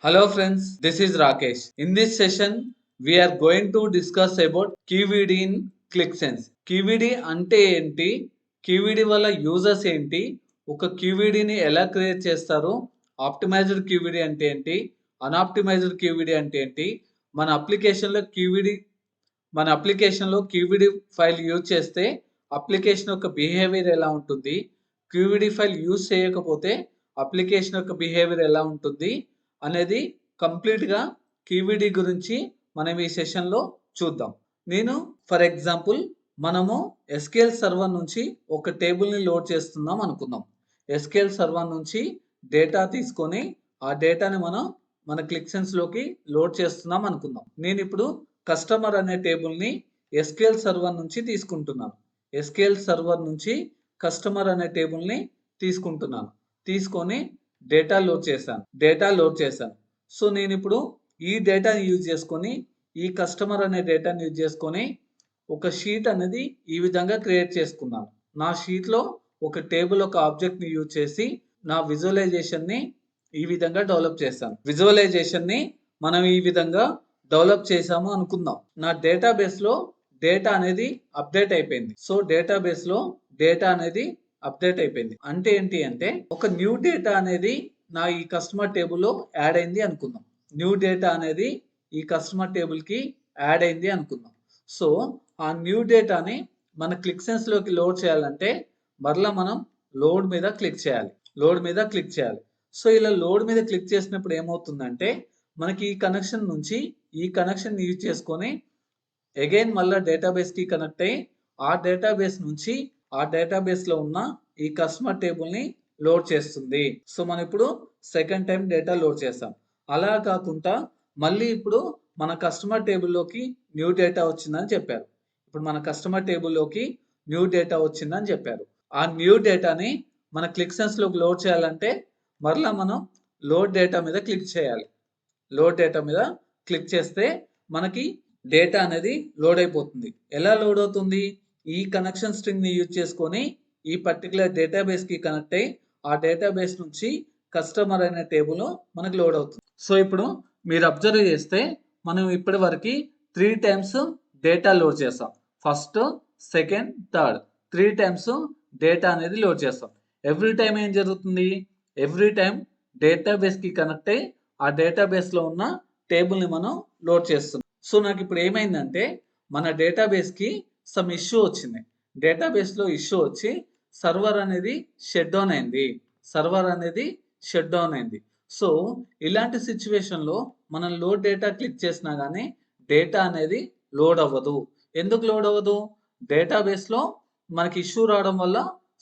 Hello friends, this is Rakesh. In this session, we are going to discuss about KVD in ClickSense. KVD అంటే ఏంటి? KVD వల్ల users ఏంటి? ఒక KVDని ఎలా create చేస్తారు? ఆప్టిమైజ్డ్ KVD అంటే ఏంటి? అన్ఆప్టిమైజ్డ్ KVD అంటే ఏంటి? మన అప్లికేషన్లో KVD ఫైల్ యూజ్ చేస్తే అప్లికేషన్ యొక్క బిహేవియర్ ఎలా ఉంటుంది? KVD ఫైల్ యూజ్ చేయకపోతే అప్లికేషన్ యొక్క బిహేవియర్ ఎలా ఉంటుంది అనేది కంప్లీట్గా KVD గురించి మనం ఈ సెషన్లో చూద్దాం. నేను ఫర్ ఎగ్జాంపుల్ మనము SQL సర్వర్ నుంచి ఒక టేబుల్ని లోడ్ చేస్తున్నాం అనుకుందాం. SQL సర్వర్ నుంచి డేటా తీసుకొని ఆ డేటాని మన క్లిక్సెన్స్లోకి లోడ్ చేస్తున్నాం అనుకుందాం. నేను ఇప్పుడు కస్టమర్ అనే టేబుల్ని SQL సర్వర్ నుంచి తీసుకుంటున్నాను. SQL సర్వర్ నుంచి కస్టమర్ అనే టేబుల్ని తీసుకుంటున్నాను. తీసుకొని డేటా లోడ్ చేశాను. సో నేను ఇప్పుడు ఈ డేటాని యూజ్ చేసుకొని ఈ కస్టమర్ అనే డేటాని యూజ్ చేసుకొని ఒక షీట్ అనేది ఈ విధంగా క్రియేట్ చేసుకున్నాను. నా షీట్లో ఒక టేబుల్ ఒక ఆబ్జెక్ట్ని యూజ్ చేసి నా విజువలైజేషన్ని ఈ విధంగా డెవలప్ చేశాను. విజువలైజేషన్ని మనం ఈ విధంగా డెవలప్ చేసాము అనుకుందాం. నా డేటాబేస్లో డేటా అనేది అప్డేట్ అయిపోయింది. సో డేటాబేస్లో డేటా అనేది అప్డేట్ అయిపోయింది. అంటే ఏంటి అంటే ఒక న్యూ డేటా అనేది నా ఈ కస్టమర్ టేబుల్లో యాడ్ అయింది అనుకుందాం. న్యూ డేటా అనేది ఈ కస్టమర్ టేబుల్కి యాడ్ అయింది అనుకుందాం. సో ఆ న్యూ డేటాని మన క్లిక్సెన్స్లోకి లోడ్ చేయాలంటే మరలా మనం లోడ్ మీద క్లిక్ చేయాలి. సో ఇలా లోడ్ మీద క్లిక్ చేసినప్పుడు ఏమవుతుందంటే మనకి ఈ కనెక్షన్ నుంచి ఈ కనెక్షన్ యూజ్ చేసుకొని అగైన్ మళ్ళీ డేటాబేస్కి కనెక్ట్ అయ్యి ఆ డేటాబేస్ నుంచి ఆ డేటాబేస్లో ఉన్న ఈ కస్టమర్ టేబుల్ని లోడ్ చేస్తుంది. సో మనం ఇప్పుడు సెకండ్ టైం డేటా లోడ్ చేస్తాం. అలా కాకుండా మళ్ళీ ఇప్పుడు మన కస్టమర్ టేబుల్లోకి న్యూ డేటా వచ్చిందని చెప్పారు. ఇప్పుడు మన కస్టమర్ టేబుల్లోకి న్యూ డేటా వచ్చిందని చెప్పారు. ఆ న్యూ డేటాని మన క్లిక్సెన్స్లోకి లోడ్ చేయాలంటే మరలా మనం లోడ్ డేటా మీద క్లిక్ చేయాలి. లోడ్ డేటా మీద క్లిక్ చేస్తే మనకి డేటా అనేది లోడ్ అయిపోతుంది. ఎలా లోడ్ అవుతుంది? ఈ కనెక్షన్ స్ట్రింగ్ని యూజ్ చేసుకొని ఈ పర్టికులర్ డేటాబేస్కి కనెక్ట్ అయ్యి ఆ డేటాబేస్ నుంచి కస్టమర్ అనే టేబుల్ మనకు లోడ్ అవుతుంది. సో ఇప్పుడు మీరు అబ్జర్వ్ చేస్తే మనం ఇప్పటి వరకు 3 టైమ్స్ డేటా లోడ్ చేస్తాం. First, second, third 3 times data అనేది లోడ్ చేస్తాం. ఎవ్రీ టైం ఏం జరుగుతుంది? ఎవ్రీ టైం డేటాబేస్కి కనెక్ట్ అయ్యి ఆ డేటాబేస్లో ఉన్న టేబుల్ని మనం లోడ్ చేస్తున్నాం. సో నాకు ఇప్పుడు ఏమైందంటే మన డేటాబేస్కి సమ్ ఇష్యూ వచ్చింది. డేటాబేస్లో ఇష్యూ వచ్చి సర్వర్ అనేది షట్ డౌన్ అయింది. సో ఇలాంటి సిచ్యువేషన్లో మనం లోడ్ డేటా క్లిక్ చేసినా కానీ డేటా అనేది లోడ్ అవ్వదు. ఎందుకు లోడ్ అవ్వదు? డేటాబేస్లో మనకి ఇష్యూ రావడం వల్ల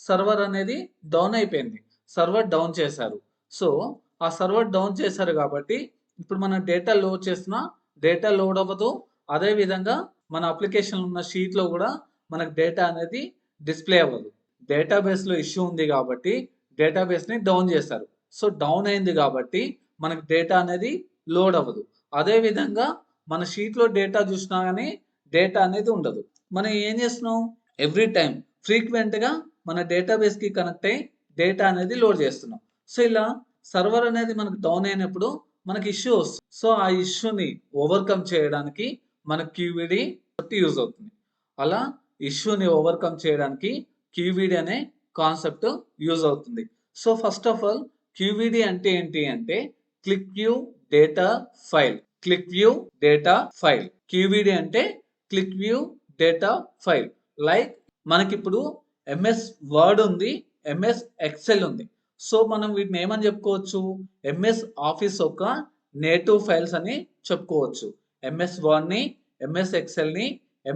సర్వర్ అనేది డౌన్ అయిపోయింది. సర్వర్ డౌన్ చేశారు. సో ఆ సర్వర్ డౌన్ చేశారు కాబట్టి ఇప్పుడు మనం డేటా లోడ్ చేసినా డేటా లోడ్ అవ్వదు. అదేవిధంగా మన అప్లికేషన్ ఉన్న షీట్లో కూడా మనకు డేటా అనేది డిస్ప్లే అవ్వదు. డేటాబేస్లో ఇష్యూ ఉంది కాబట్టి డేటాబేస్ని డౌన్ చేశారు. సో డౌన్ అయింది కాబట్టి మనకు డేటా అనేది లోడ్ అవ్వదు. అదేవిధంగా మన షీట్లో డేటా చూసినా కానీ డేటా అనేది ఉండదు. మనం ఏం చేస్తున్నాం? ఎవ్రీ టైం ఫ్రీక్వెంట్గా మన డేటాబేస్కి కనెక్ట్ అయ్యి డేటా అనేది లోడ్ చేస్తున్నాం. సో ఇలా సర్వర్ అనేది మనకు డౌన్ అయినప్పుడు మనకి ఇష్యూ వస్తుంది. సో ఆ ఇష్యూని ఓవర్కమ్ చేయడానికి మనకు QVD యూజ్ అవుతుంది. అలా ఇష్యూని ఓవర్కమ్ చేయడానికి QVD అనే కాన్సెప్ట్ యూజ్ అవుతుంది. So first of all QVD అంటే ఏంటి అంటే click view data file. QVD అంటే click view data file. Like మనకిప్పుడు MS వర్డ్ ఉంది, MS ఎక్సెల్ ఉంది. సో మనం వీటిని ఏమని చెప్పుకోవచ్చు? MS ఆఫీస్ యొక్క నేటివ్ ఫైల్స్ అని చెప్పుకోవచ్చు. MS వర్డ్ని, MS ఎక్సెల్ని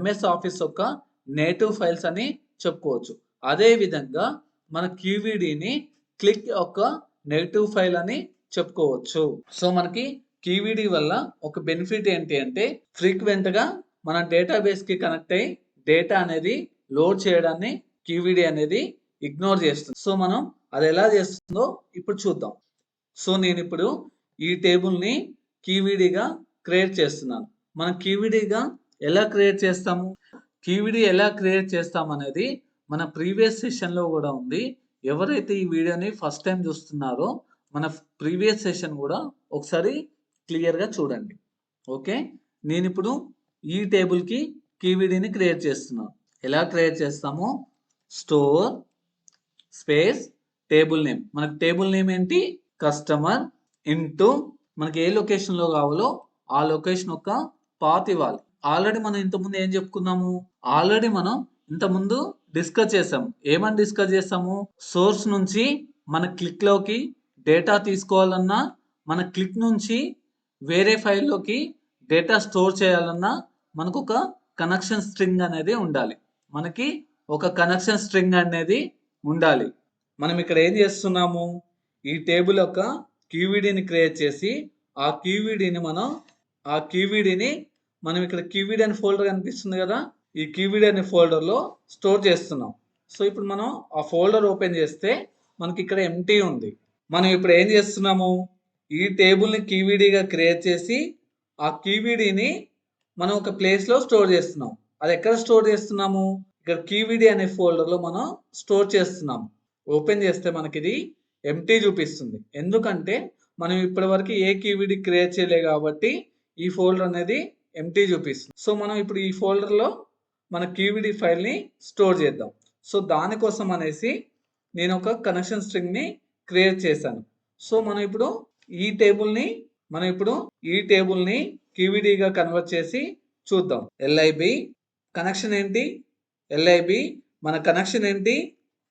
MS ఆఫీస్ యొక్క నేటివ్ ఫైల్స్ అని చెప్పుకోవచ్చు. అదేవిధంగా మన QVDని క్లిక్ యొక్క నెగిటివ్ ఫైల్ అని చెప్పుకోవచ్చు. సో మనకి QVD వల్ల ఒక బెనిఫిట్ ఏంటి అంటే ఫ్రీక్వెంట్గా మన డేటాబేస్కి కనెక్ట్ అయ్యి డేటా అనేది లోడ్ చేయడాన్ని QVD అనేది ఇగ్నోర్ చేస్తుంది. సో మనం అది ఎలా చేస్తుందో ఇప్పుడు చూద్దాం. సో నేను ఇప్పుడు ఈ టేబుల్ని QVDగా క్రియేట్ చేస్తున్నాను. మనం QVDగా ఎలా క్రియేట్ చేస్తాము? QVD ఎలా క్రియేట్ చేస్తాం అనేది మన ప్రీవియస్ సెషన్లో కూడా ఉంది. ఎవరైతే ఈ వీడియోని ఫస్ట్ టైం చూస్తున్నారో మన ప్రీవియస్ సెషన్ కూడా ఒకసారి క్లియర్గా చూడండి. ఓకే, నేను ఇప్పుడు ఈ టేబుల్కి కీవీడీని క్రియేట్ చేస్తున్నాను. ఎలా క్రియేట్ చేస్తామో, స్టోర్ స్పేస్ టేబుల్ నేమ్. మనకు టేబుల్ నేమ్ ఏంటి? కస్టమర్ ఇంటూ మనకి ఏ లొకేషన్లో కావాలో ఆ లొకేషన్ యొక్క పాత్ ఇవ్వాలి. ఆల్రెడీ మనం ఇంతకుముందు ఏం చెప్పుకున్నాము? ఆల్రెడీ మనం ఇంతకుముందు డిస్కస్ చేసాము. ఏమని డిస్కస్ చేసాము? సోర్స్ నుంచి మన క్లిక్లోకి డేటా తీసుకోవాలన్నా, మన క్లిక్ నుంచి వేరే ఫైల్లోకి డేటా స్టోర్ చేయాలన్నా మనకు ఒక కనెక్షన్ స్ట్రింగ్ అనేది ఉండాలి. మనకి ఒక కనెక్షన్ స్ట్రింగ్ అనేది ఉండాలి. మనం ఇక్కడ ఏం చేస్తున్నాము? ఈ టేబుల్ యొక్క కీవీడీని క్రియేట్ చేసి ఆ కీవీడీని మనం ఇక్కడ కీవీడీ అనే ఫోల్డర్ కనిపిస్తుంది కదా, ఈ కీవీడీ అనే ఫోల్డర్లో స్టోర్ చేస్తున్నాం. సో ఇప్పుడు మనం ఆ ఫోల్డర్ ఓపెన్ చేస్తే మనకి ఇక్కడ ఎంటీ ఉంది. మనం ఇప్పుడు ఏం చేస్తున్నాము? ఈ టేబుల్ని కీవీడీగా క్రియేట్ చేసి ఆ కీవీడీని మనం ఒక ప్లేస్లో స్టోర్ చేస్తున్నాం. అది ఎక్కడ స్టోర్ చేస్తున్నాము? ఇక్కడ కీవీడీ అనే ఫోల్డర్లో మనం స్టోర్ చేస్తున్నాము. ఓపెన్ చేస్తే మనకి ఇది ఎంటీ చూపిస్తుంది. ఎందుకంటే మనం ఇప్పటివరకు ఏ కీవీడీ క్రియేట్ చేయలే కాబట్టి ఈ ఫోల్డర్ అనేది ఎంటీ చూపిస్తుంది. సో మనం ఇప్పుడు ఈ ఫోల్డర్లో మన కీవీడీ ఫైల్ని స్టోర్ చేద్దాం. సో దానికోసం అనేసి నేను ఒక కనెక్షన్ స్ట్రింగ్ని క్రియేట్ చేశాను. సో మనం ఇప్పుడు ఈ టేబుల్ని కీవీడీగా కన్వర్ట్ చేసి చూద్దాం. ఎల్ఐబి కనెక్షన్ ఏంటి? ఎల్ఐబి మన కనెక్షన్ ఏంటి?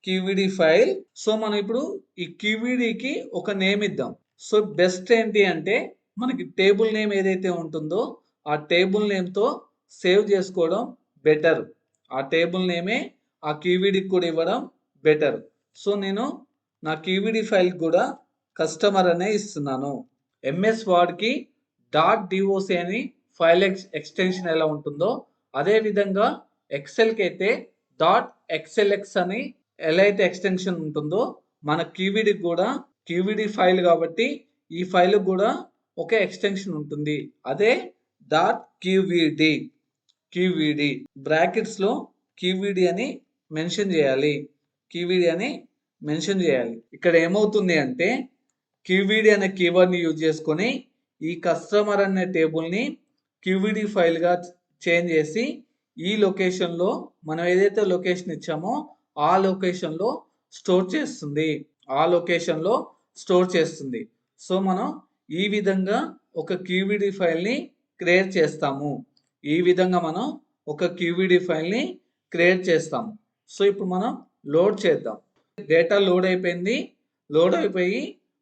కీవీడీ ఫైల్. సో మనం ఇప్పుడు ఈ కీవీడీకి ఒక నేమ్ ఇద్దాం. సో బెస్ట్ ఏంటి అంటే మనకి టేబుల్ నేమ్ ఏదైతే ఉంటుందో ఆ టేబుల్ నేమ్తో సేవ్ చేసుకోవడం బెటర్. ఆ టేబుల్ నేమే ఆ కీవీడీకి కూడా ఇవ్వడం బెటర్. సో నేను నా కీవీడీ ఫైల్ కూడా కస్టమర్ అనే ఇస్తున్నాను. ఎంఎస్ వర్డ్కి .doc అని ఫైల్ ఎక్స్టెన్షన్ ఎలా ఉంటుందో అదే విధంగా ఎక్సెల్కి అయితే .xlx అని ఎలా అయితే ఎక్స్టెన్షన్ ఉంటుందో మన కీవీడీకి కూడా కీవీడీ ఫైల్ కాబట్టి ఈ ఫైల్ కూడా ఒక ఎక్స్టెన్షన్ ఉంటుంది. అదే .qvd బ్రాకెట్స్లో కీవీడీ అని మెన్షన్ చేయాలి. ఇక్కడ ఏమవుతుంది అంటే కీవీడీ అనే కీవర్డ్ని యూజ్ చేసుకొని ఈ కస్టమర్ అనే టేబుల్ని కీవీడీ ఫైల్గా చేంజ్ చేసి ఈ లొకేషన్లో మనం ఏదైతే లొకేషన్ ఇచ్చామో ఆ లొకేషన్లో స్టోర్ చేస్తుంది. సో మనం ఈ విధంగా ఒక కీవీడీ ఫైల్ని క్రియేట్ చేస్తాము. సో ఇప్పుడు మనం లోడ్ చేద్దాం. డేటా లోడ్ అయిపోయి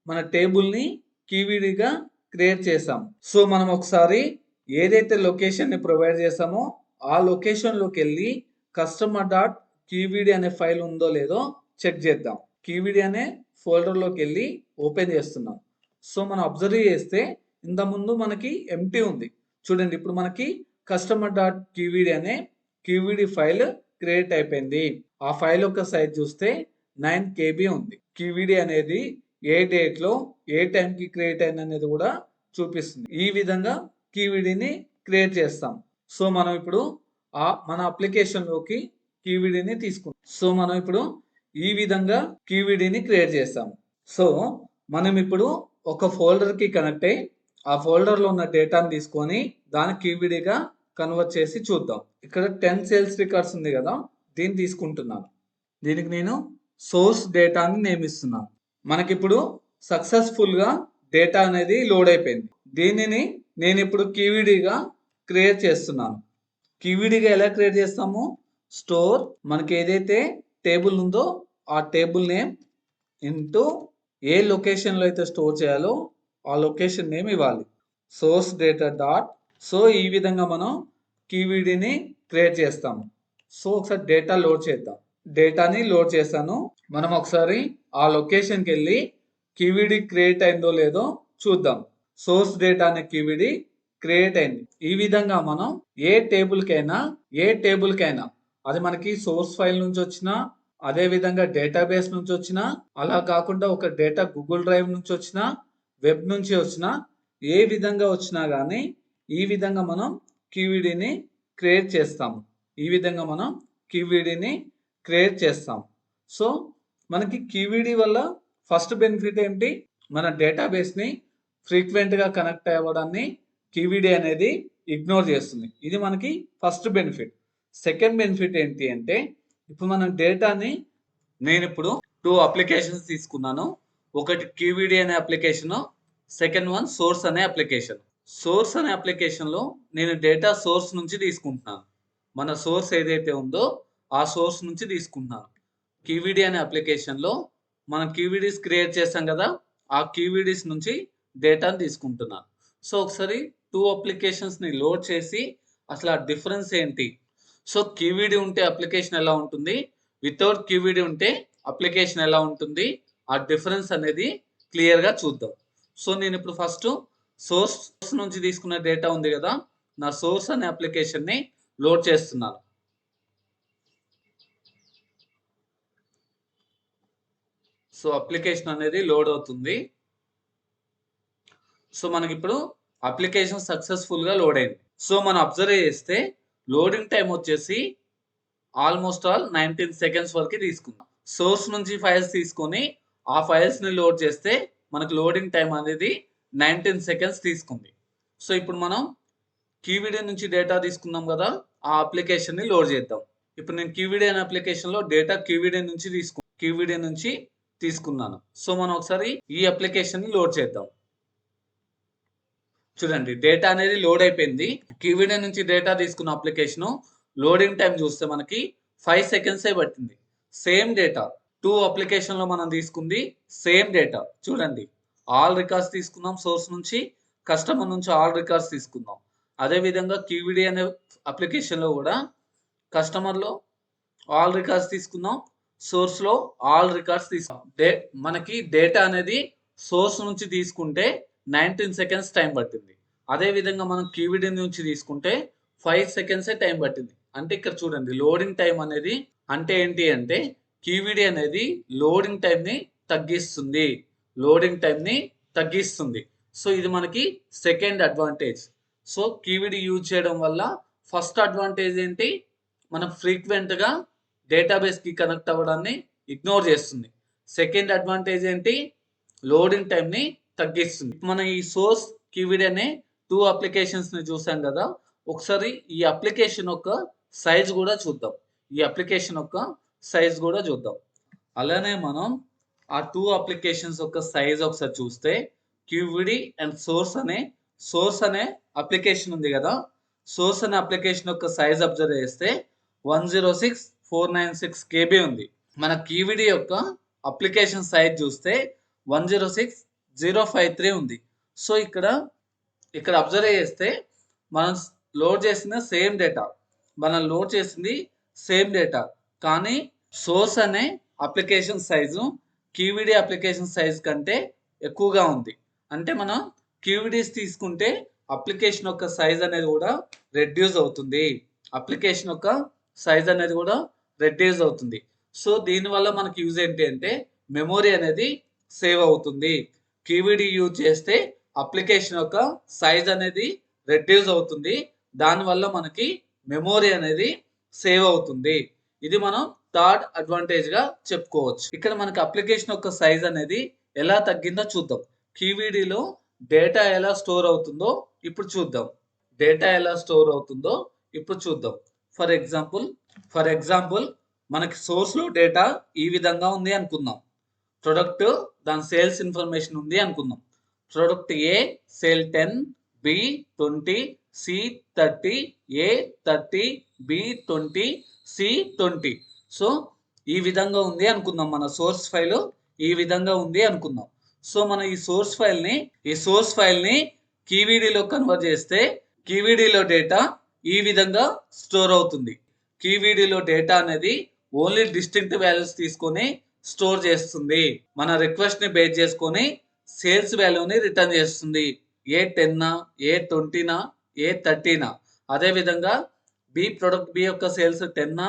మన టేబుల్ని కీవీడీగా క్రియేట్ చేసాం. సో మనం ఒకసారి ఏదైతే లొకేషన్ని ప్రొవైడ్ చేసామో ఆ లొకేషన్లోకి వెళ్ళి customer.qvd అనే ఫైల్ ఉందో లేదో చెక్ చేద్దాం. qvd అనే ఫోల్డర్లోకి వెళ్ళి ఓపెన్ చేస్తున్నాం. సో మనం అబ్జర్వ్ చేస్తే ఇంతకుముందు మనకి ఎంటీ ఉంది. చూడండి, ఇప్పుడు మనకి customer.qvd అనే qvd ఫైల్ క్రియేట్ అయిపోయింది. ఆ ఫైల్ యొక్క సైజ్ చూస్తే 9 KB ఉంది. qvd అనేది ఏ డేట్లో ఏ టైంకి క్రియేట్ అయింది అనేది కూడా చూపిస్తుంది. ఈ విధంగా కీవీడీని క్రియేట్ చేస్తాం. సో మనం ఇప్పుడు మన అప్లికేషన్లోకి కీవీడీని తీసుకుంటాం. సో మనం ఇప్పుడు ఈ విధంగా కీవీడీని క్రియేట్ చేస్తాం. సో మనం ఇప్పుడు ఒక ఫోల్డర్కి కనెక్ట్ అయ్యి ఆ ఫోల్డర్లో ఉన్న డేటాను తీసుకొని దాన్ని కీవీడీగా కన్వర్ట్ చేసి చూద్దాం. ఇక్కడ 10 సేల్స్ రికార్డ్స్ ఉంది కదా, దీన్ని తీసుకుంటున్నాను. దీనికి నేను సోర్స్ డేటాని నియమిస్తున్నాను. మనకిప్పుడు సక్సెస్ఫుల్గా డేటా అనేది లోడ్ అయిపోయింది. దీనిని నేను ఇప్పుడు కీవీడీగా క్రియేట్ చేస్తున్నాను. కీవీడీగా ఎలా క్రియేట్ చేస్తాము? స్టోర్ మనకి ఏదైతే టేబుల్ ఉందో ఆ టేబుల్ నేమ్ ఇంటూ ఏ లొకేషన్లో అయితే స్టోర్ చేయాలో ఆ లొకేషన్ నేమ్ ఇవ్వాలి. Source data dot. సో ఈ విధంగా మనం కీవీడీని క్రియేట్ చేస్తాము. సో ఒకసారి డేటా లోడ్ చేద్దాం. డేటాని లోడ్ చేశాను. మనం ఒకసారి ఆ లొకేషన్కి వెళ్ళి కీవీడీ క్రియేట్ అయిందో లేదో చూద్దాం. సోర్స్ డేటా అనే కీవీడీ క్రియేట్ అయింది. ఈ విధంగా మనం ఏ టేబుల్కైనా అది మనకి సోర్స్ ఫైల్ నుంచి వచ్చినా, అదే విధంగా డేటాబేస్ నుంచి వచ్చినా, అలా కాకుండా ఒక డేటా గూగుల్ డ్రైవ్ నుంచి వచ్చినా, వెబ్ నుంచి వచ్చినా, ఏ విధంగా వచ్చినా కానీ ఈ విధంగా మనం కీవీడీని క్రియేట్ చేస్తాం. సో మనకి కీవీడీ వల్ల ఫస్ట్ బెనిఫిట్ ఏంటి? మన డేటాబేస్ని ఫ్రీక్వెంట్గా కనెక్ట్ అవ్వడాన్ని క్యూవిడి అనేది ఇగ్నోర్ చేస్తుంది. ఇది మనకి ఫస్ట్ బెనిఫిట్. సెకండ్ బెనిఫిట్ ఏంటి అంటే, ఇప్పుడు మనం డేటాని నేను ఇప్పుడు 2 అప్లికేషన్స్ తీసుకున్నాను. ఒకటి క్యూవిడి అనే అప్లికేషన్, సెకండ్ వన్ సోర్స్ అనే అప్లికేషన్. సోర్స్ అనే అప్లికేషన్లో నేను డేటా సోర్స్ నుంచి తీసుకుంటున్నాను. మన సోర్స్ ఏదైతే ఉందో ఆ సోర్స్ నుంచి తీసుకుంటున్నాను. క్యూవిడి అనే అప్లికేషన్లో మనం క్యూవిడీస్ క్రియేట్ చేస్తాం కదా, ఆ క్యూవిడీస్ నుంచి డేటాను తీసుకుంటున్నాను. సో ఒకసారి 2 అప్లికేషన్స్ని లోడ్ చేసి అసలు ఆ డిఫరెన్స్ ఏంటి, సో క్యూవిడి ఉంటే అప్లికేషన్ ఎలా ఉంటుంది, వితౌట్ క్యూవిడి ఉంటే అప్లికేషన్ ఎలా ఉంటుంది, ఆ డిఫరెన్స్ అనేది క్లియర్గా చూద్దాం. సో నేను ఇప్పుడు ఫస్ట్ సోర్స్ నుంచి తీసుకున్న డేటా ఉంది కదా, నా సోర్స్ అనే అప్లికేషన్ని లోడ్ చేస్తున్నాను. సో అప్లికేషన్ అనేది లోడ్ అవుతుంది. సో మనకి ఇప్పుడు అప్లికేషన్ సక్సెస్ఫుల్గా లోడ్ అయింది. సో మనం అబ్జర్వ్ చేస్తే లోడింగ్ టైం వచ్చేసి ఆల్మోస్ట్ ఆల్ 19 సెకండ్స్ వరకు తీసుకుందాం. సోర్స్ నుంచి ఫైల్స్ తీసుకొని ఆ ఫైల్స్ని లోడ్ చేస్తే మనకు లోడింగ్ టైం అనేది 19 సెకండ్స్ తీసుకుంది. సో ఇప్పుడు మనం క్యూవిడి నుంచి డేటా తీసుకున్నాం కదా, ఆ అప్లికేషన్ని లోడ్ చేద్దాం. ఇప్పుడు నేను క్యూవిడి అనే అప్లికేషన్లో డేటా క్యూవిడి నుంచి తీసుకున్నాను. సో మనం ఒకసారి ఈ అప్లికేషన్ని లోడ్ చేద్దాం. చూడండి డేటా అనేది లోడ్ అయిపోయింది. క్యూవిడి నుంచి డేటా తీసుకున్న అప్లికేషన్ లోడింగ్ టైం చూస్తే మనకి 5 సెకండ్సే పట్టింది. సేమ్ డేటా 2 అప్లికేషన్లో మనం తీసుకుంది సేమ్ డేటా. చూడండి ఆల్ రికార్డ్స్ తీసుకున్నాం సోర్స్ నుంచి, కస్టమర్ నుంచి ఆల్ రికార్డ్స్ తీసుకుందాం. అదేవిధంగా క్యూవిడి అనే అప్లికేషన్లో కూడా కస్టమర్లో ఆల్ రికార్డ్స్ తీసుకుందాం, సోర్స్లో ఆల్ రికార్డ్స్ తీసుకుందాం. మనకి డేటా అనేది సోర్స్ నుంచి తీసుకుంటే 19 సెకండ్స్ టైం పట్టింది. అదేవిధంగా మనం క్యూవిడి నుంచి తీసుకుంటే 5 సెకండ్సే టైం పట్టింది. అంటే ఇక్కడ చూడండి లోడింగ్ టైం అనేది అంటే ఏంటి అంటే, క్యూవిడి అనేది లోడింగ్ టైంని తగ్గిస్తుంది. సో ఇది మనకి సెకండ్ అడ్వాంటేజ్. సో క్యూవిడి యూజ్ చేయడం వల్ల ఫస్ట్ అడ్వాంటేజ్ ఏంటి, మనం ఫ్రీక్వెంట్గా డేటాబేస్కి కనెక్ట్ అవ్వడాన్ని ఇగ్నోర్ చేస్తుంది. సెకండ్ అడ్వాంటేజ్ ఏంటి, లోడింగ్ టైంని తగ్గిస్తుంది. మనం ఈ సోర్స్ క్యూవిడి అనే 2 అప్లికేషన్స్ని చూసాం కదా, ఒకసారి ఈ అప్లికేషన్ యొక్క సైజ్ కూడా చూద్దాం. అలానే మనం ఆ 2 అప్లికేషన్స్ యొక్క సైజ్ ఒకసారి చూస్తే, క్యూవిడి అండ్ సోర్స్ అనే అప్లికేషన్ ఉంది కదా, సోర్స్ అనే అప్లికేషన్ యొక్క సైజ్ అబ్జర్వ్ చేస్తే 106,496 KB ఉంది. మన క్యూవిడి యొక్క అప్లికేషన్ సైజ్ చూస్తే 106,053 ఉంది. సో ఇక్కడ అబ్జర్వ్ చేస్తే మనం లోడ్ చేసిన సేమ్ డేటా, కానీ సోర్స్ అనే అప్లికేషన్ సైజు క్యూవిడి అప్లికేషన్ సైజ్ కంటే ఎక్కువగా ఉంది. అంటే మనం క్యూవిడీస్ తీసుకుంటే అప్లికేషన్ యొక్క సైజ్ అనేది కూడా రెడ్యూస్ అవుతుంది. సో దీనివల్ల మనకి యూజ్ ఏంటి అంటే, మెమొరీ అనేది సేవ్ అవుతుంది. క్యూవిడి యూజ్ చేస్తే అప్లికేషన్ యొక్క సైజ్ అనేది రెడ్యూస్ అవుతుంది, దానివల్ల మనకి మెమొరీ అనేది సేవ్ అవుతుంది. ఇది మనం థర్డ్ అడ్వాంటేజ్గా చెప్పుకోవచ్చు. ఇక్కడ మనకి అప్లికేషన్ యొక్క సైజ్ అనేది ఎలా తగ్గిందో చూద్దాం. క్యూవిడిలో డేటా ఎలా స్టోర్ అవుతుందో ఇప్పుడు చూద్దాం. ఫర్ ఎగ్జాంపుల్ మనకి సోర్స్లో డేటా ఈ విధంగా ఉంది అనుకుందాం. ప్రొడక్ట్ దాని సేల్స్ ఇన్ఫర్మేషన్ ఉంది అనుకుందాం. ప్రొడక్ట్ ఏ సేల్ 10, బి 20, సి 30, ఏ 30, బి 20, సి 20. సో ఈ విధంగా ఉంది అనుకుందాం. మన సోర్స్ ఫైల్ ఈ విధంగా ఉంది అనుకుందాం. సో మనం ఈ సోర్స్ ఫైల్ని క్యూవిడిలో కన్వర్ట్ చేస్తే క్యూవిడిలో డేటా ఈ విధంగా స్టోర్ అవుతుంది. క్యూవిడిలో డేటా అనేది ఓన్లీ డిస్టింక్ట్ వాల్యూస్ తీసుకొని స్టోర్ చేస్తుంది. మన రిక్వెస్ట్ని బేస్ చేసుకొని సేల్స్ వాల్యూని రిటర్న్ చేస్తుంది. ఏ 10, ఏ 20, ఏ 30. అదేవిధంగా ప్రొడక్ట్ బి యొక్క సేల్స్ 10,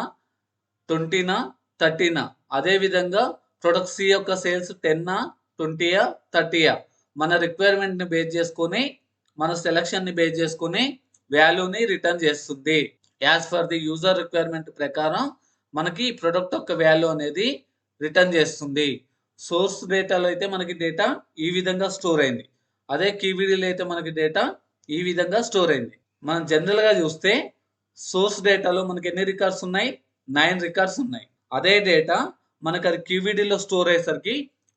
20, 30. అదేవిధంగా ప్రొడక్ట్ సి యొక్క సేల్స్ 10, 20, 30. మన రిక్వైర్మెంట్ని బేస్ చేసుకొని, మన సెలక్షన్ని బేస్ చేసుకొని వాల్యూని రిటర్న్ చేస్తుంది. As for the user requirement ప్రకారం మనకి ప్రొడక్ట్ యొక్క వాల్యూ అనేది రిటర్న్ చేస్తుంది. సోర్స్ డేటాలో అయితే మనకి డేటా ఈ విధంగా స్టోర్ అయింది. అదే క్యూబిడిలో అయితే మనకి డేటా ఈ విధంగా స్టోర్ అయింది. మనం జనరల్ గా చూస్తే సోర్స్ డేటాలో మనకి ఎన్ని రికార్డ్స్ ఉన్నాయి? 9 రికార్డ్స్ ఉన్నాయి. అదే డేటా మనకు అది క్యూబిడిలో స్టోర్ అయ్యేసరికి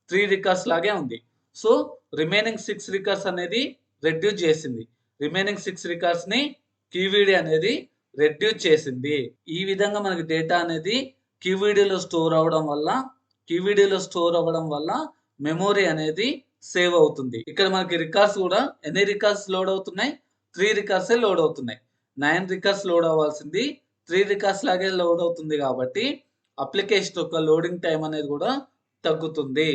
3 రికార్డ్స్ లాగే ఉంది. సో రిమైనింగ్ 6 రికార్డ్స్ అనేది రెడ్యూస్ చేసింది. రిమైనింగ్ 6 రికార్డ్స్ ని క్యూబిడి అనేది రెడ్యూస్ చేసింది. ఈ విధంగా మనకి డేటా అనేది క్యూబిడిలో స్టోర్ అవ్వడం వల్ల మెమొరీ అనేది సేవ్ అవుతుంది. ఇక్కడ మనకి రికార్డ్స్ కూడా ఎన్ని రికార్డ్స్ లోడ్ అవుతున్నాయి? 3 రికార్డ్స్ లోడ్ అవుతున్నాయి. 9 రికార్డ్స్ లోడ్ అవ్వాల్సింది 3 రికార్డ్స్ లాగే లోడ్ అవుతుంది కాబట్టి అప్లికేషన్ యొక్క లోడింగ్ టైం అనేది కూడా తగ్గుతుంది.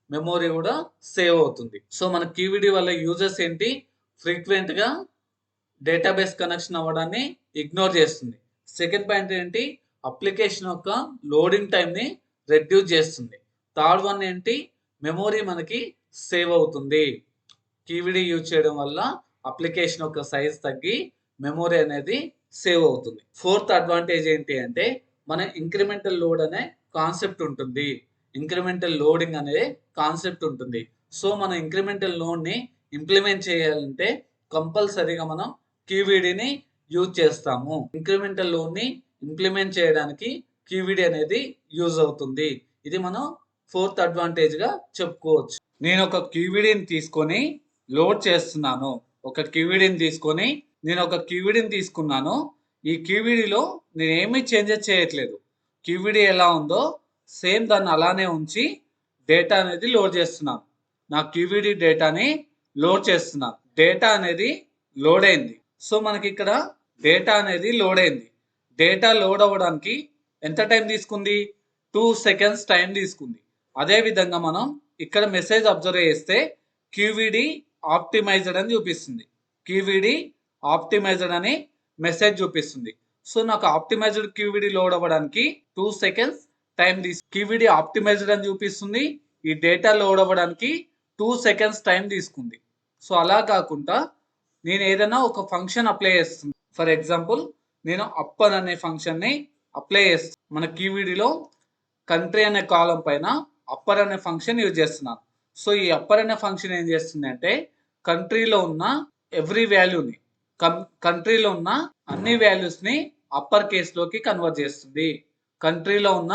మెమొరీ కూడా సేవ్ అవుతుంది. సో మన క్యూబిడి వల్ల యూజర్స్ ఏంటి? ఫ్రీక్వెంట్ గా డేటాబేస్ కనెక్షన్ అవ్వడాన్ని ఇగ్నోర్ చేస్తుంది. సెకండ్ పాయింట్ ఏంటి? అప్లికేషన్ యొక్క లోడింగ్ టైం ని రెడ్యూస్ చేస్తుంది. థర్డ్ వన్ ఏంటి? మెమొరీ మనకి సేవ్ అవుతుంది. క్యూబిడి యూజ్ చేయడం వల్ల అప్లికేషన్ యొక్క సైజ్ తగ్గి మెమొరీ అనేది సేవ్ అవుతుంది. ఫోర్త్ అడ్వాంటేజ్ ఏంటి అంటే మన ఇంక్రిమెంటల్ లోడ్ అనే కాన్సెప్ట్ ఉంటుంది. ఇంక్రిమెంటల్ లోడింగ్ అనే కాన్సెప్ట్ ఉంటుంది. సో మన ఇంక్రిమెంటల్ లోడ్ ని ఇంప్లిమెంట్ చేయాలంటే కంపల్సరీగా మనం క్యూబిడిని యూజ్ చేస్తాము. ఇంక్రిమెంటల్ లోడ్ ని ఇంప్లిమెంట్ చేయడానికి క్యూబిడి అనేది యూజ్ అవుతుంది. ఇది మనం ఫోర్త్ అడ్వాంటేజ్ గా చెప్పుకోవచ్చు. నేను ఒక క్యూబిడిని తీసుకొని లోడ్ చేస్తున్నాను. నేను ఒక క్యూబిడిని తీసుకున్నాను. ఈ క్యూబిడిలో నేను ఏమీ చేంజెస్ చేయట్లేదు. క్యూబిడి ఎలా ఉందో సేమ్ దాన్ని అలానే ఉంచి డేటా అనేది లోడ్ చేస్తున్నాను. నా క్యూబిడి డేటాని లోడ్ చేస్తున్నాను. డేటా అనేది లోడ్ అయింది. సో మనకి ఇక్కడ డేటా అనేది లోడ్ అయింది. డేటా లోడ్ అవ్వడానికి ఎంత టైం తీసుకుంది? 2 సెకండ్స్ టైం తీసుకుంది. అదే విధంగా మనం ఇక్కడ మెసేజ్ అబ్జర్వ్ చేస్తే క్యూబిడి ఆప్టిమైజ్డ్ అని చూపిస్తుంది. క్యూబిడి ఆప్టిమైజ్డ్ అని మెసేజ్ చూపిస్తుంది. సో నాకు ఆప్టిమైజ్డ్ క్యూబిడి లోడ్ అవ్వడానికి 2 సెకండ్స్ టైం క్యూబిడి ఆప్టిమైజ్డ్ అని చూపిస్తుంది. ఈ డేటా లోడ్ అవ్వడానికి 2 సెకండ్స్ టైం తీసుకుంది. సో అలా కాకుండా నేను ఏదైనా ఒక ఫంక్షన్ అప్లై చేస్తుంది. ఫర్ ఎగ్జాంపుల్ నేను అప్పర్ అనే ఫంక్షన్ ని అప్లై చేస్తాను. మన క్యూబిడిలో కంట్రీ అనే కాలం పైన అప్పర్ అనే ఫంక్షన్ యూజ్ చేస్తున్నాను. సో ఈ అప్పర్ అనే ఫంక్షన్ ఏం చేస్తుంది అంటే కంట్రీలో ఉన్న ఎవ్రీ వాల్యూని కంట్రీలో ఉన్న అన్ని వాల్యూస్ ని అప్పర్ కేసులోకి కన్వర్ట్ చేస్తుంది. కంట్రీలో ఉన్న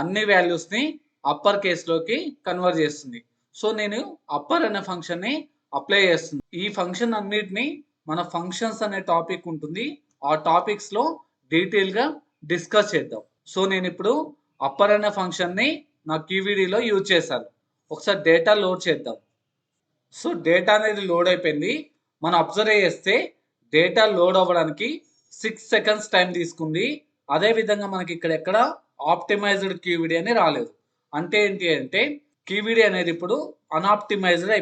అన్ని వాల్యూస్ ని అప్పర్ కేసులోకి కన్వర్ట్ చేస్తుంది. సో నేను అప్పర్ అనే ఫంక్షన్ ని అప్లై చేస్తుంది. ఈ ఫంక్షన్ అన్నిటిని మన ఫంక్షన్స్ అనే టాపిక్ ఉంటుంది. ఆ టాపిక్స్ లో డీటెయిల్ గా డిస్కస్ చేద్దాం. సో నేను ఇప్పుడు అప్పర్ అనే ఫంక్షన్ ని నా క్యూబిడిలో యూజ్ చేశాను. ఒకసారి డేటా లోడ్ చేద్దాం. సో డేటా అనేది లోడ్ అయిపోయింది. మనం అబ్జర్వ్ చేస్తే డేటా లోడ్ అవ్వడానికి 6 సెకండ్స్ టైం తీసుకుంది. అదే విధంగా మనకి ఇక్కడ ఎక్కడ ఆప్టిమైజ్డ్ క్యూబిడి అని రాలేదు. అంటే ఏంటి అంటే క్యూబిడి అనేది ఇప్పుడు అన్ఆప్టిమైజ్డ్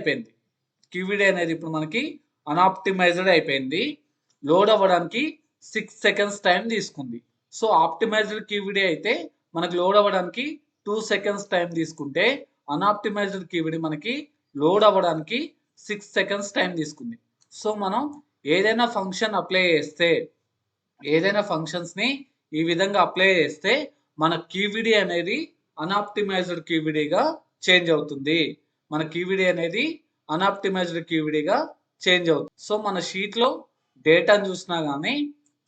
అయిపోయింది. లోడ్ అవ్వడానికి 6 సెకండ్స్ టైం తీసుకుంది. సో ఆప్టిమైజ్డ్ క్యూబిడి అయితే మనకి లోడ్ అవ్వడానికి 2 సెకండ్స్ టైం తీసుకుంటే అన్ఆప్టిమైజ్డ్ క్యూబిడి మనకి లోడ్ అవ్వడానికి 6 సెకండ్స్ టైం తీసుకుంది. సో మనం ఏదైనా ఫంక్షన్స్ ని ఈ విధంగా అప్లై చేస్తే మన క్యూబిడి అనేది అన్ఆప్టిమైజ్డ్ క్యూబిడిగా చేంజ్ అవుతుంది. సో మన షీట్ లో డేటాను చూసినా కానీ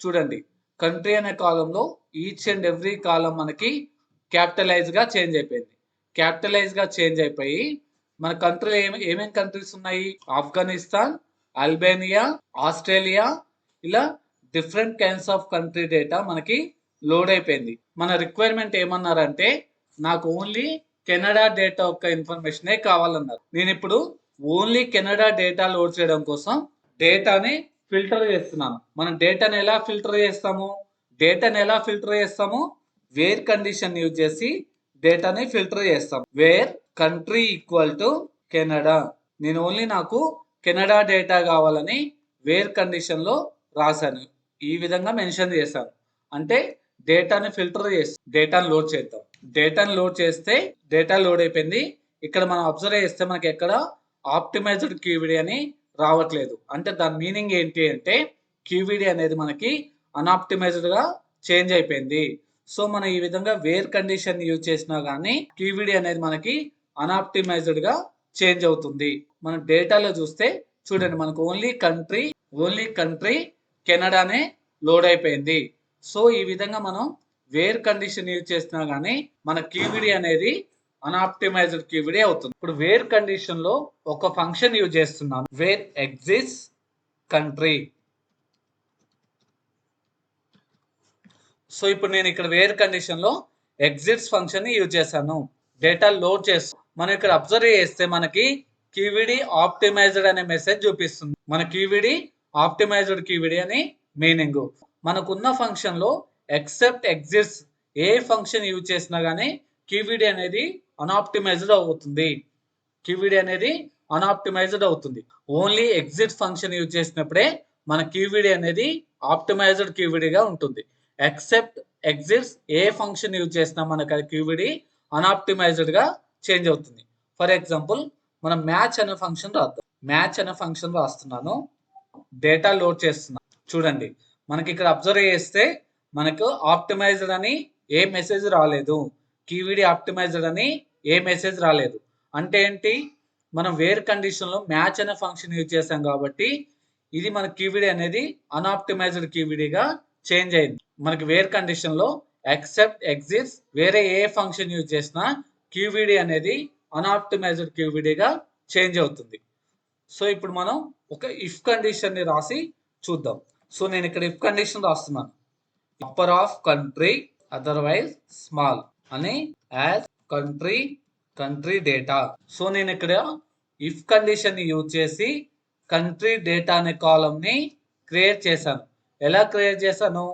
చూడండి, కంట్రీ అనే కాలంలో ఈచ్ అండ్ ఎవ్రీ కాలం మనకి క్యాపిటలైజ్ గా చేంజ్ అయిపోయి మన కంట్రీలో ఏమేం కంట్రీస్ ఉన్నాయి? ఆఫ్ఘనిస్తాన్, అల్బేనియా, ఆస్ట్రేలియా, ఇలా different kinds of country data మనకి లోడ్ అయిపోయింది. మన రిక్వైర్మెంట్ ఏమన్నారంటే నాకు ఓన్లీ కెనడా డేటా యొక్క ఇన్ఫర్మేషనే కావాలన్నారు. నేను ఇప్పుడు ఓన్లీ కెనడా డేటా లోడ్ చేయడం కోసం డేటాని ఫిల్టర్ చేస్తున్నాను. మనం డేటాని ఎలా ఫిల్టర్ చేస్తాము? వేర్ కండిషన్ యూజ్ చేసి డేటాని ఫిల్టర్ చేస్తాం. Where country equal to Canada. నేను ఓన్లీ నాకు కెనడా డేటా కావాలని వేర్ కండిషన్ లో రాశాను. ఈ విధంగా మెన్షన్ చేశాను. అంటే డేటాని ఫిల్టర్ చేసి డేటాను లోడ్ చేద్దాం. డేటాను లోడ్ చేస్తే డేటా లోడ్ అయిపోయింది. ఇక్కడ మనం అబ్జర్వ్ చేస్తే మనకి ఎక్కడ ఆప్టిమైజ్డ్ క్యూబిడి అని రావట్లేదు. అంటే దాని మీనింగ్ ఏంటి అంటే క్యూబిడి అనేది మనకి అన్ఆప్టిమైజ్డ్ గా చేంజ్ అయిపోయింది. సో మనం ఈ విధంగా వేర్ కండిషన్ యూజ్ చేసినా కానీ క్యూబిడి అనేది మనకి అన్ఆప్టిమైజ్డ్ గా చేంజ్ అవుతుంది. మన డేటాలో చూస్తే చూడండి, మనకు ఓన్లీ కంట్రీ కెనడానే లోడ్ అయిపోయింది. సో ఈ విధంగా మనం వేర్ కండిషన్ యూజ్ చేసినా కానీ మన క్యూవిడి అనేది అన్ఆప్టిమైజ్డ్ క్యూవిడి అవుతుంది. ఇప్పుడు వేర్ కండిషన్ లో ఒక ఫంక్షన్ యూజ్ చేస్తున్నాను, వేర్ ఎగ్జిస్ట్ కంట్రీ. సో ఇప్పుడు నేను ఇక్కడ వేర్ కండిషన్ లో ఎగ్జిట్స్ ఫంక్షన్ ని యూజ్ చేశాను. డేటా లోడ్ చేస్తాం. మనం ఇక్కడ అబ్జర్వ్ చేస్తే మనకి క్యూవిడి ఆప్టిమైజ్డ్ అనే మెసేజ్ చూపిస్తుంది. మన క్యూవిడి ఆప్టిమైజ్డ్ క్యూవిడి అని మీనింగ్. మనకున్న ఫంక్షన్ లో ఎక్సెప్ట్ ఎగ్జిట్స్ ఏ ఫంక్షన్ యూజ్ చేసినా గానీ క్యూవిడి అనేది అన్ఆప్టిమైజ్డ్ అవుతుంది. క్యూవిడి అనేది అన్ఆప్టిమైజ్డ్ అవుతుంది. ఓన్లీ ఎగ్జిట్ ఫంక్షన్ యూజ్ చేసినప్పుడే మన క్యూవిడి అనేది ఆప్టిమైజ్డ్ క్యూవిడిగా ఉంటుంది. ఎక్సెప్ట్ ఎగ్జిట్స్ ఏ ఫంక్షన్ యూజ్ చేసినా మనకు క్యూవిడి అన్ఆప్టిమైజ్డ్ గా చేంజ్ అవుతుంది. ఫర్ ఎగ్జాంపుల్ మనం మ్యాచ్ అనే ఫంక్షన్ రాద్దాం. మ్యాచ్ అనే ఫంక్షన్ రాస్తున్నాను, డేటా లోడ్ చేస్తున్నాను. చూడండి, మనకి ఇక్కడ అబ్జర్వ్ చేస్తే మనకు ఆప్టిమైజ్డ్ అని ఏ మెసేజ్ రాలేదు, క్యూవిడి ఆప్టిమైజ్డ్ అని ఏ మెసేజ్ రాలేదు. అంటే ఏంటి, మనం వేర్ కండిషన్ లో మ్యాచ్ అనే ఫంక్షన్ యూజ్ చేసాం కాబట్టి ఇది మన క్యూవిడి అనేది అన్ఆప్టిమైజ్డ్ క్యూవిడిగా చేంజ్ అయింది. మనకి వేర్ కండిషన్ లో ఎక్సెప్ట్ ఎగ్జిట్స్ వేరే ఏ ఫంక్షన్ యూజ్ చేసినా క్యూవిడి అనేది అన్ఆప్టిమైజ్డ్ క్యూవిడిగా చేంజ్ అవుతుంది. సో ఇప్పుడు మనం ఒక ఇఫ్ కండిషన్ ని రాసి చూద్దాం. సో నేను ఇక్కడ ఇఫ్ కండిషన్ రాస్తున్నాను, upper of country otherwise small అని యాజ్ కంట్రీ డేటా. సో నేను ఇక్కడ ఇఫ్ కండిషన్ ని యూజ్ చేసి కంట్రీ డేటా అనే కాలం ని క్రియేట్ చేశాను. ఎలా క్రియేట్ చేశాను,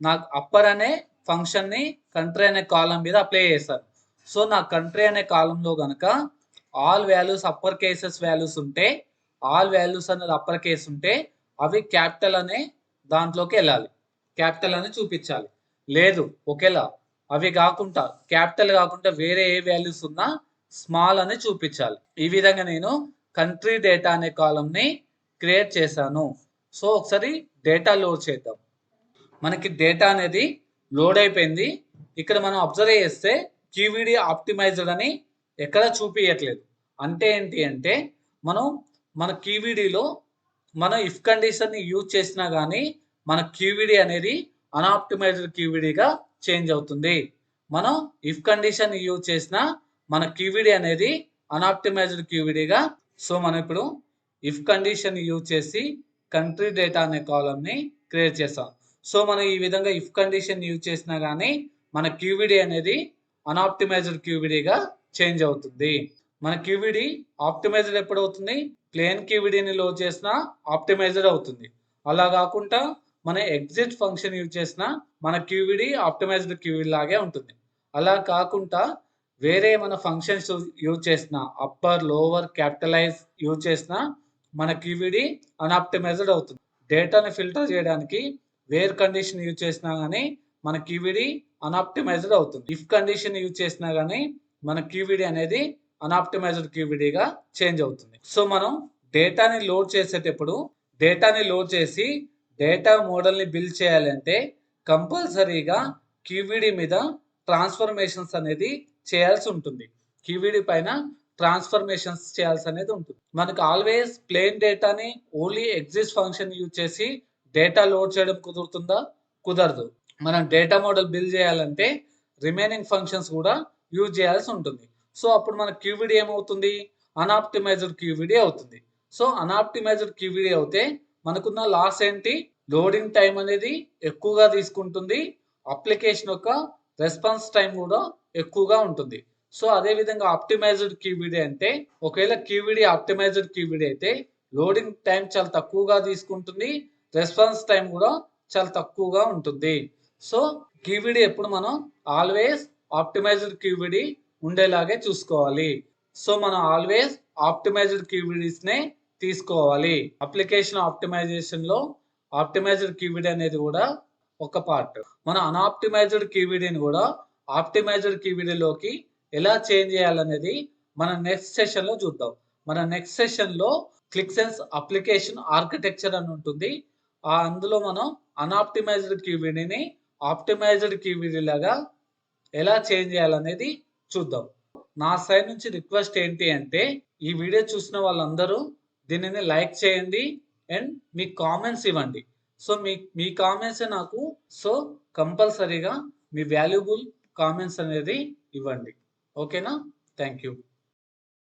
నాకు అప్పర్ అనే ఫంక్షన్ ని కంట్రీ అనే కాలం మీద అప్లై చేశాను. సో నా కంట్రీ అనే కాలంలో గనక all values upper cases values ఉంటే, ఆల్ వాల్యూస్ అనేది అప్పర్ కేస్ ఉంటే అవి క్యాపిటల్ అనే దాంట్లోకి వెళ్ళాలి, క్యాపిటల్ అని చూపించాలి. లేదు ఒకేలా అవి కాకుండా క్యాపిటల్ కాకుండా వేరే ఏ వాల్యూస్ ఉన్నా స్మాల్ అని చూపించాలి. ఈ విధంగా నేను కంట్రీ డేటా అనే కాలం ని క్రియేట్ చేశాను. సో ఒకసారి డేటా లోడ్ చేద్దాం. మనకి డేటా అనేది లోడ్ అయిపోయింది. ఇక్కడ మనం అబ్జర్వ్ చేస్తే క్యూవిడి ఆప్టిమైజ్డ్ అని ఎక్కడ చూపించట్లేదు. అంటే ఏంటి అంటే మన క్యూవిడిలో మన ఇఫ్ కండిషన్ ని యూజ్ చేసినా కానీ మన క్యూవిడి అనేది అన్ఆప్టిమైజ్డ్ క్యూవిడిగా చేంజ్ అవుతుంది. మనం ఇఫ్ కండిషన్ ని యూజ్ చేసినా మన క్యూవిడి అనేది అన్ఆప్టిమైజ్డ్ క్యూవిడిగా. సో మనం ఇప్పుడు ఇఫ్ కండిషన్ యూజ్ చేసి కంట్రీ డేటా అనే కాలం ని క్రియేట్ చేస్తాం. సో మనం ఈ విధంగా ఇఫ్ కండిషన్ యూజ్ చేసినా కానీ మన క్యూవిడి అనేది అన్ఆప్టిమైజ్డ్ క్యూవిడిగా చేంజ్ అవుతుంది. మన క్యూవిడి ఆప్టిమైజ్డ్ ఎప్పుడు అవుతుంది, ప్లేన్ క్యూవిడిని లోడ్ చేసినా ఆప్టిమైజ్డ్ అవుతుంది. అలా కాకుండా మన ఎగ్జిట్ ఫంక్షన్ యూజ్ చేసినా మన క్యూవిడి ఆప్టిమైజ్డ్ క్యూవిడి లాగే ఉంటుంది. అలా కాకుండా వేరే మన ఫంక్షన్స్ యూజ్ చేసినా అప్పర్ లోవర్ క్యాపిటలైజ్ యూజ్ చేసినా మన క్యూవిడి అన్ఆప్టిమైజ్డ్ అవుతుంది. డేటాని ఫిల్టర్ చేయడానికి వేర్ కండిషన్ యూజ్ చేసినా కానీ మన క్యూవిడి అన్ఆప్టిమైజ్డ్ అవుతుంది. ఇఫ్ కండిషన్ యూజ్ చేసినా కానీ మన క్యూవిడి అనేది అన్ఆప్టిమైజ్డ్ క్యూవిడిగా చేంజ్ అవుతుంది. సో మనం డేటాని లోడ్ చేసేటప్పుడు డేటాని లోడ్ చేసి డేటా మోడల్ని బిల్డ్ చేయాలంటే కంపల్సరీగా క్యూవిడి మీద ట్రాన్స్ఫర్మేషన్స్ అనేది చేయాల్సి ఉంటుంది. క్యూవిడి పైన ట్రాన్స్ఫర్మేషన్స్ చేయాల్సి అనేది ఉంటుంది. మనకు ఆల్వేస్ ప్లేన్ డేటాని ఓన్లీ ఎగ్జిస్ట్ ఫంక్షన్ యూజ్ చేసి డేటా లోడ్ చేయడం కుదురుతుందా? కుదరదు. మనం డేటా మోడల్ బిల్డ్ చేయాలంటే రిమైనింగ్ ఫంక్షన్స్ కూడా యూజ్ చేయాల్సి ఉంటుంది. సో అప్పుడు మన క్యూవిడి ఏమవుతుంది, అన్ఆప్టిమైజ్డ్ క్యూవిడి అవుతుంది. సో అన్ఆప్టిమైజ్డ్ క్యూవిడి అవుతే మనకున్న లాస్ ఏంటి, లోడింగ్ టైం అనేది ఎక్కువగా తీసుకుంటుంది, అప్లికేషన్ యొక్క రెస్పాన్స్ టైం కూడా ఎక్కువగా ఉంటుంది. సో అదే విధంగా ఆప్టిమైజ్డ్ క్యూవిడి అంటే ఒకవేళ క్యూవిడి ఆప్టిమైజ్డ్ క్యూవిడి అయితే లోడింగ్ టైం చాలా తక్కువగా తీసుకుంటుంది, రెస్పాన్స్ టైం కూడా చాలా తక్కువగా ఉంటుంది. సో క్యూవిడి ఎప్పుడు మనం ఆల్వేస్ ఆప్టిమైజ్డ్ క్యూవిడి ఉండేలాగే చూసుకోవాలి. సో మనం ఆల్వేస్ ఆప్టిమైజ్డ్ క్యూవిడీస్ నే తీసుకోవాలి. అప్లికేషన్ ఆప్టిమైజేషన్ లో ఆప్టిమైజ్డ్ క్యూవిడి అనేది కూడా ఒక పార్ట్. మన అన్ఆప్టిమైజ్డ్ క్యూవిడిని కూడా ఆప్టిమైజ్డ్ క్యూవిడిలోకి ఎలా చేంజ్ చేయాలనేది మన నెక్స్ట్ సెషన్ లో చూద్దాం. మన నెక్స్ట్ సెషన్ లో క్లిక్సెన్స్ అప్లికేషన్ ఆర్కిటెక్చర్ అని ఉంటుంది. అందులో మనం అన్ఆప్టిమైజ్డ్ క్యూవిడిని ఆప్టిమైజ్డ్ క్యూవిడి లాగా ఎలా చేంజ్ చేయాలనేది చూద్దాం. నా సైడ్ నుంచి రిక్వెస్ట్ ఏంటి అంటే ఈ వీడియో చూసిన వాళ్ళందరూ దీనిని లైక్ చేయండి అండ్ మీ కామెంట్స్ ఇవ్వండి. సో మీ కామెంట్స్ నాకు సో కంపల్సరీగా మీ వాల్యుబుల్ కామెంట్స్ అనేది ఇవ్వండి. ఓకేనా? Thank you.